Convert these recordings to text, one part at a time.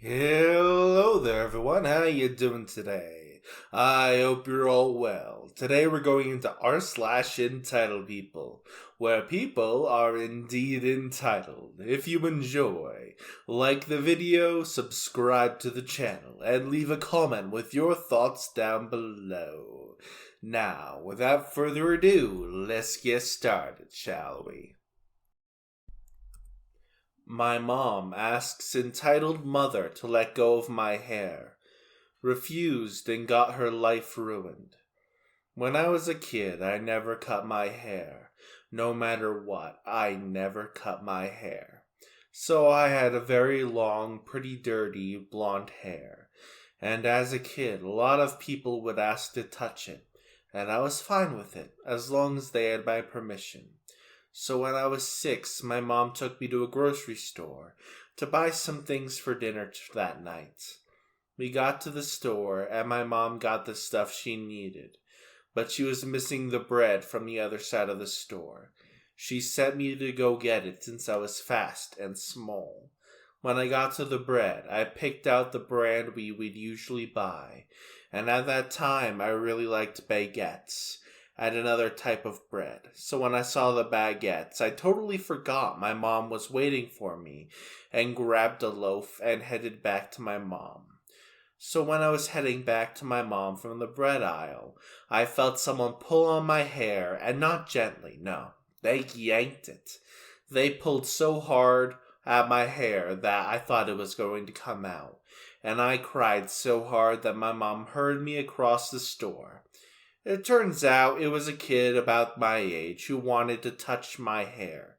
Hello there everyone, how you doing today? I hope you're all well. Today we're going into r/entitled where people are indeed entitled. If you enjoy, like the video, subscribe to the channel, and leave a comment with your thoughts down below. Now, without further ado, let's get started, shall we? My mom asks entitled mother to let go of my hair. Refused and got her life ruined. When I was a kid, I never cut my hair. No matter what, I never cut my hair. So I had a very long, pretty dirty, blonde hair. And as a kid, a lot of people would ask to touch it. And I was fine with it, as long as they had my permission. So when I was 6, my mom took me to a grocery store to buy some things for dinner that night. We got to the store and my mom got the stuff she needed, but she was missing the bread from the other side of the store. She sent me to go get it since I was fast and small. When I got to the bread, I picked out the brand we would usually buy, and at that time I really liked baguettes and another type of bread. So when I saw the baguettes, I totally forgot my mom was waiting for me and grabbed a loaf and headed back to my mom. So when I was heading back to my mom from the bread aisle, I felt someone pull on my hair, and not gently, no, they yanked it. They pulled so hard at my hair that I thought it was going to come out, and I cried so hard that my mom heard me across the store. It turns out it was a kid about my age who wanted to touch my hair.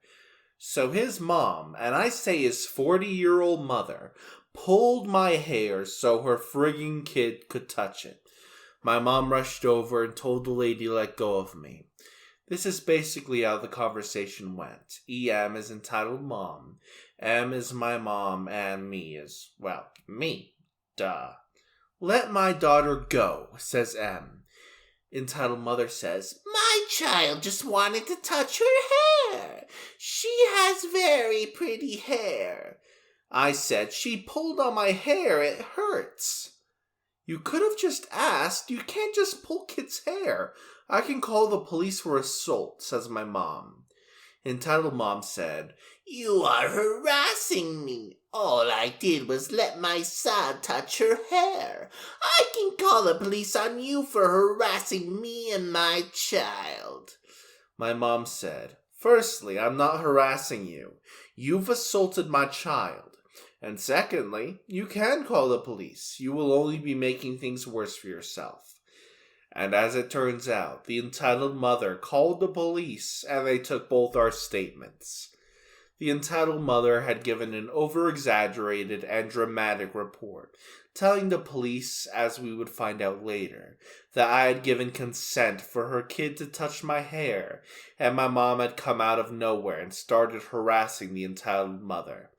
So his mom, and I say his 40-year-old mother, pulled my hair so her frigging kid could touch it. My mom rushed over and told the lady to let go of me. This is basically how the conversation went. EM is entitled mom, M is my mom, and me is, well, me. Duh. Let my daughter go, says M. Entitled mother says, my child just wanted to touch her hair. She has very pretty hair. I said, she pulled on my hair, it hurts. You could have just asked, you can't just pull kids' hair. I can call the police for assault, says my mom. Entitled mom said, you are harassing me. All I did was let my son touch her hair. I can call the police on you for harassing me and my child. My mom said, firstly, I'm not harassing you. You've assaulted my child. And secondly, you can call the police. You will only be making things worse for yourself. And as it turns out, the entitled mother called the police and they took both our statements. The entitled mother had given an over-exaggerated and dramatic report, telling the police, as we would find out later, that I had given consent for her kid to touch my hair, and my mom had come out of nowhere and started harassing the entitled mother.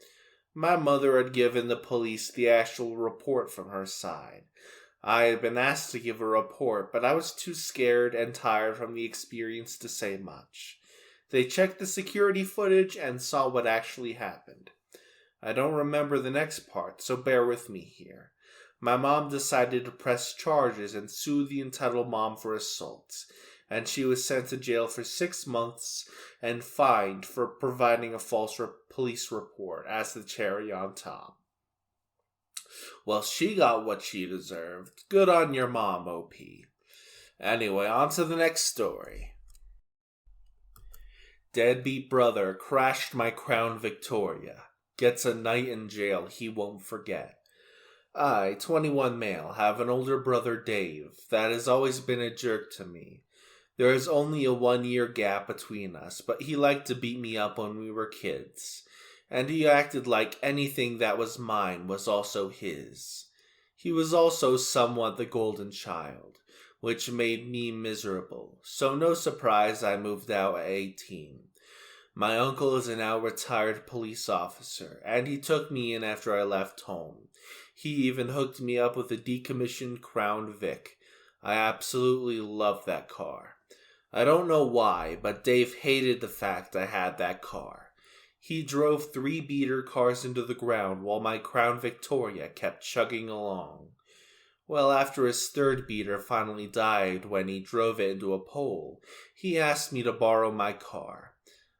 My mother had given the police the actual report from her side. I had been asked to give a report, but I was too scared and tired from the experience to say much. They checked the security footage and saw what actually happened. I don't remember the next part, so bear with me here. My mom decided to press charges and sue the entitled mom for assault, and she was sent to jail for 6 months and fined for providing a false police report as the cherry on top. Well, she got what she deserved. Good on your mom, OP. Anyway, on to the next story. Deadbeat brother crashed my Crown Victoria. Gets a night in jail he won't forget. I, 21 male, have an older brother Dave that has always been a jerk to me. There is only a 1-year gap between us, but he liked to beat me up when we were kids. And he acted like anything that was mine was also his. He was also somewhat the golden child, which made me miserable, so no surprise I moved out at 18. My uncle is a now retired police officer, and he took me in after I left home. He even hooked me up with a decommissioned Crown Vic. I absolutely loved that car. I don't know why, but Dave hated the fact I had that car. He drove 3 beater cars into the ground while my Crown Victoria kept chugging along. Well, after his 3rd beater finally died when he drove it into a pole, he asked me to borrow my car.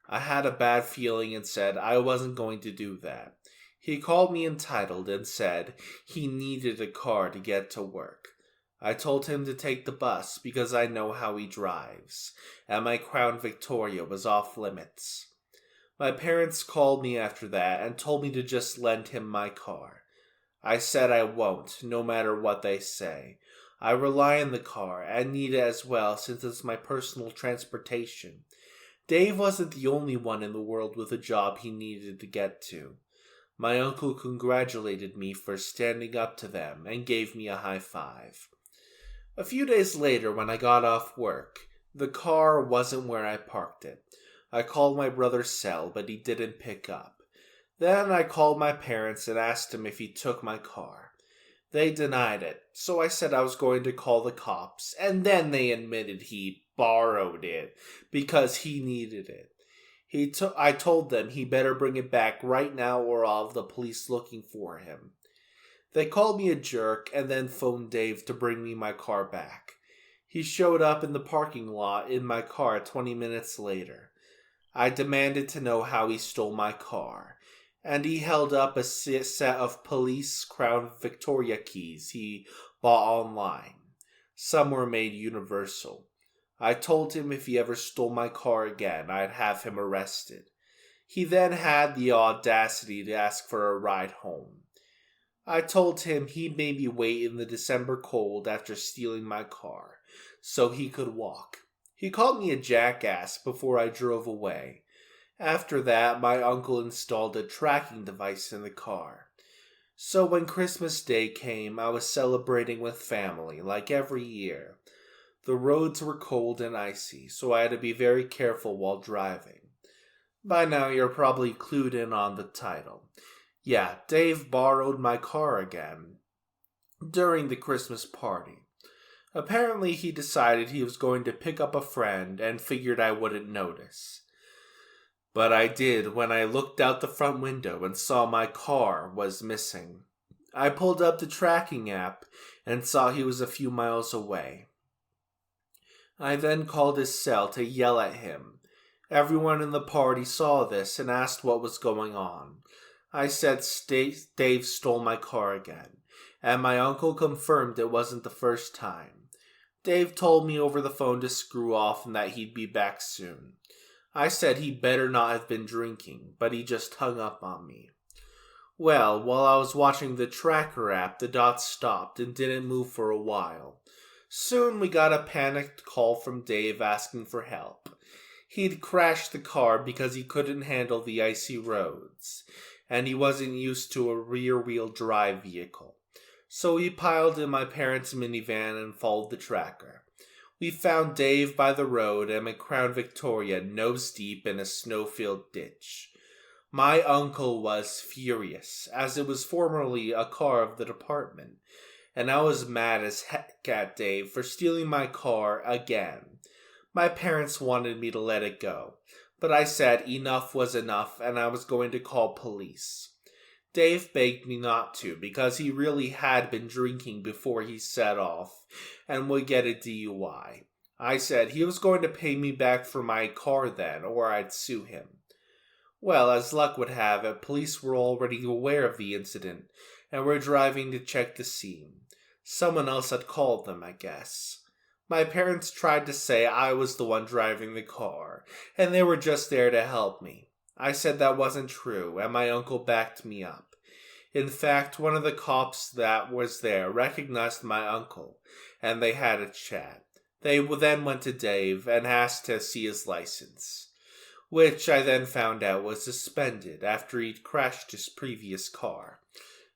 I had a bad feeling and said I wasn't going to do that. He called me entitled and said he needed a car to get to work. I told him to take the bus because I know how he drives, and my Crown Victoria was off limits. My parents called me after that and told me to just lend him my car. I said I won't, no matter what they say. I rely on the car and need it as well since it's my personal transportation. Dave wasn't the only one in the world with a job he needed to get to. My uncle congratulated me for standing up to them and gave me a high five. A few days later, when I got off work, the car wasn't where I parked it. I called my brother's cell, but he didn't pick up. Then I called my parents and asked him if he took my car. They denied it, so I said I was going to call the cops, and then they admitted he borrowed it because he needed it. I told them he better bring it back right now or I'll have the police looking for him. They called me a jerk and then phoned Dave to bring me my car back. He showed up in the parking lot in my car 20 minutes later. I demanded to know how he stole my car, and he held up a set of police Crown Victoria keys he bought online. Some were made universal. I told him if he ever stole my car again, I'd have him arrested. He then had the audacity to ask for a ride home. I told him he'd maybe wait in the December cold after stealing my car, so he could walk. He called me a jackass before I drove away. After that, my uncle installed a tracking device in the car. So when Christmas Day came, I was celebrating with family, like every year. The roads were cold and icy, so I had to be very careful while driving. By now, you're probably clued in on the title. Yeah, Dave borrowed my car again during the Christmas party. Apparently, he decided he was going to pick up a friend and figured I wouldn't notice. But I did when I looked out the front window and saw my car was missing. I pulled up the tracking app and saw he was a few miles away. I then called his cell to yell at him. Everyone in the party saw this and asked what was going on. I said Dave stole my car again, and my uncle confirmed it wasn't the first time. Dave told me over the phone to screw off and that he'd be back soon. I said he better not have been drinking, but he just hung up on me. Well, while I was watching the tracker app, the dots stopped and didn't move for a while. Soon we got a panicked call from Dave asking for help. He'd crashed the car because he couldn't handle the icy roads, and he wasn't used to a rear-wheel drive vehicle. So he piled in my parents' minivan and followed the tracker. We found Dave by the road and my Crown Victoria nose-deep in a snow-filled ditch. My uncle was furious, as it was formerly a car of the department, and I was mad as heck at Dave for stealing my car again. My parents wanted me to let it go, but I said enough was enough and I was going to call police. Dave begged me not to because he really had been drinking before he set off and would get a DUI. I said he was going to pay me back for my car then, or I'd sue him. Well, as luck would have it, police were already aware of the incident and were driving to check the scene. Someone else had called them, I guess. My parents tried to say I was the one driving the car, and they were just there to help me. I said that wasn't true, and my uncle backed me up. In fact, one of the cops that was there recognized my uncle, and they had a chat. They then went to Dave and asked to see his license, which I then found out was suspended after he'd crashed his previous car.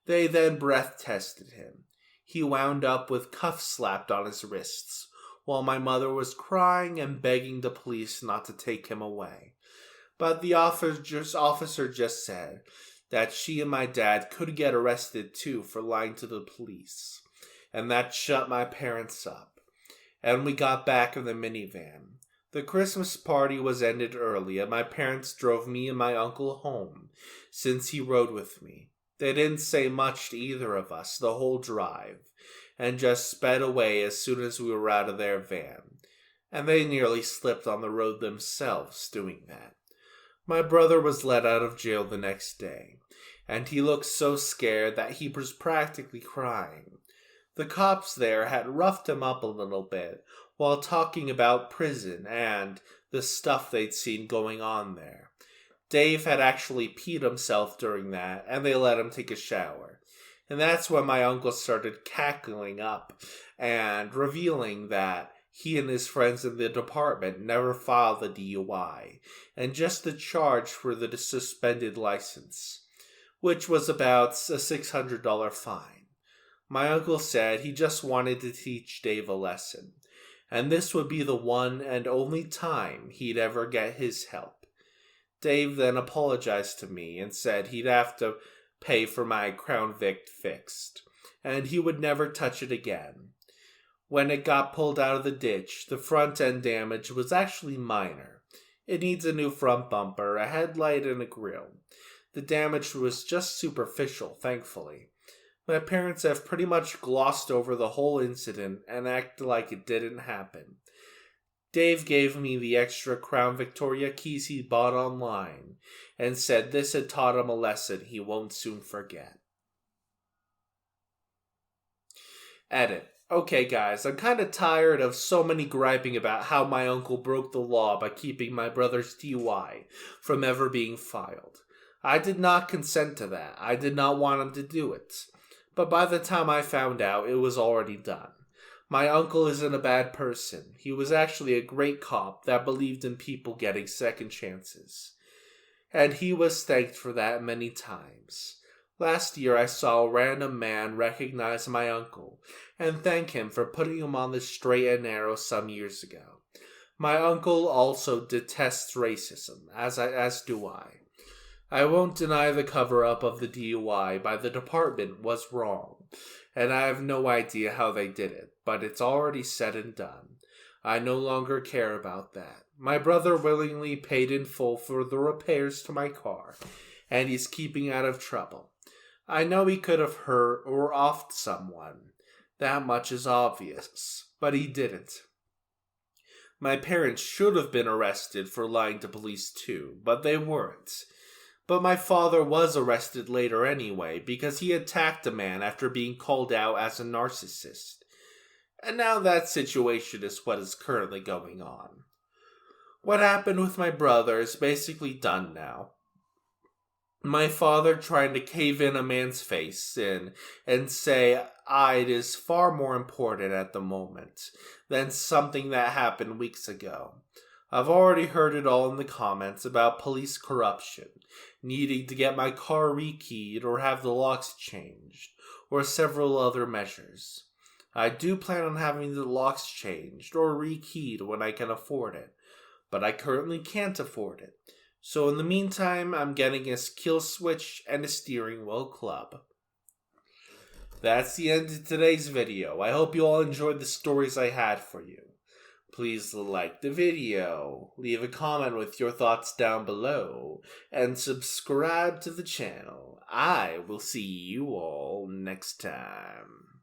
They then breath tested him. He wound up with cuffs slapped on his wrists, while my mother was crying and begging the police not to take him away. But the officer just said that she and my dad could get arrested too for lying to the police, and that shut my parents up. And we got back in the minivan. The Christmas party was ended early, and my parents drove me and my uncle home, since he rode with me. They didn't say much to either of us the whole drive, and just sped away as soon as we were out of their van. And they nearly slipped on the road themselves doing that. My brother was let out of jail the next day, and he looked so scared that he was practically crying. The cops there had roughed him up a little bit while talking about prison and the stuff they'd seen going on there. Dave had actually peed himself during that, and they let him take a shower. And that's when my uncle started cackling up and revealing that he and his friends in the department never filed the DUI, and just the charge for the suspended license, which was about a $600 fine. My uncle said he just wanted to teach Dave a lesson, and this would be the one and only time he'd ever get his help. Dave then apologized to me and said he'd have to pay for my Crown Vic fixed, and he would never touch it again. When it got pulled out of the ditch, the front end damage was actually minor. It needs a new front bumper, a headlight, and a grille. The damage was just superficial, thankfully. My parents have pretty much glossed over the whole incident and acted like it didn't happen. Dave gave me the extra Crown Victoria keys he bought online and said this had taught him a lesson he won't soon forget. Edit. Okay guys, I'm kind of tired of so many griping about how my uncle broke the law by keeping my brother's DUI from ever being filed. I did not consent to that. I did not want him to do it. But by the time I found out, it was already done. My uncle isn't a bad person. He was actually a great cop that believed in people getting second chances. And he was thanked for that many times. Last year I saw a random man recognize my uncle and thank him for putting him on the straight and narrow some years ago. My uncle also detests racism, as do I. I won't deny the cover-up of the DUI by the department was wrong, and I have no idea how they did it, but it's already said and done. I no longer care about that. My brother willingly paid in full for the repairs to my car, and he's keeping out of trouble. I know he could have hurt or offed someone. That much is obvious, but he didn't. My parents should have been arrested for lying to police too, but they weren't. But my father was arrested later anyway because he attacked a man after being called out as a narcissist. And now that situation is what is currently going on. What happened with my brother is basically done now. My father trying to cave in a man's face and say it is far more important at the moment than something that happened weeks ago. I've already heard it all in the comments about police corruption, needing to get my car rekeyed or have the locks changed, or several other measures. I do plan on having the locks changed or rekeyed when I can afford it, but I currently can't afford it. So in the meantime, I'm getting a kill switch and a steering wheel club. That's the end of today's video. I hope you all enjoyed the stories I had for you. Please like the video, leave a comment with your thoughts down below, and subscribe to the channel. I will see you all next time.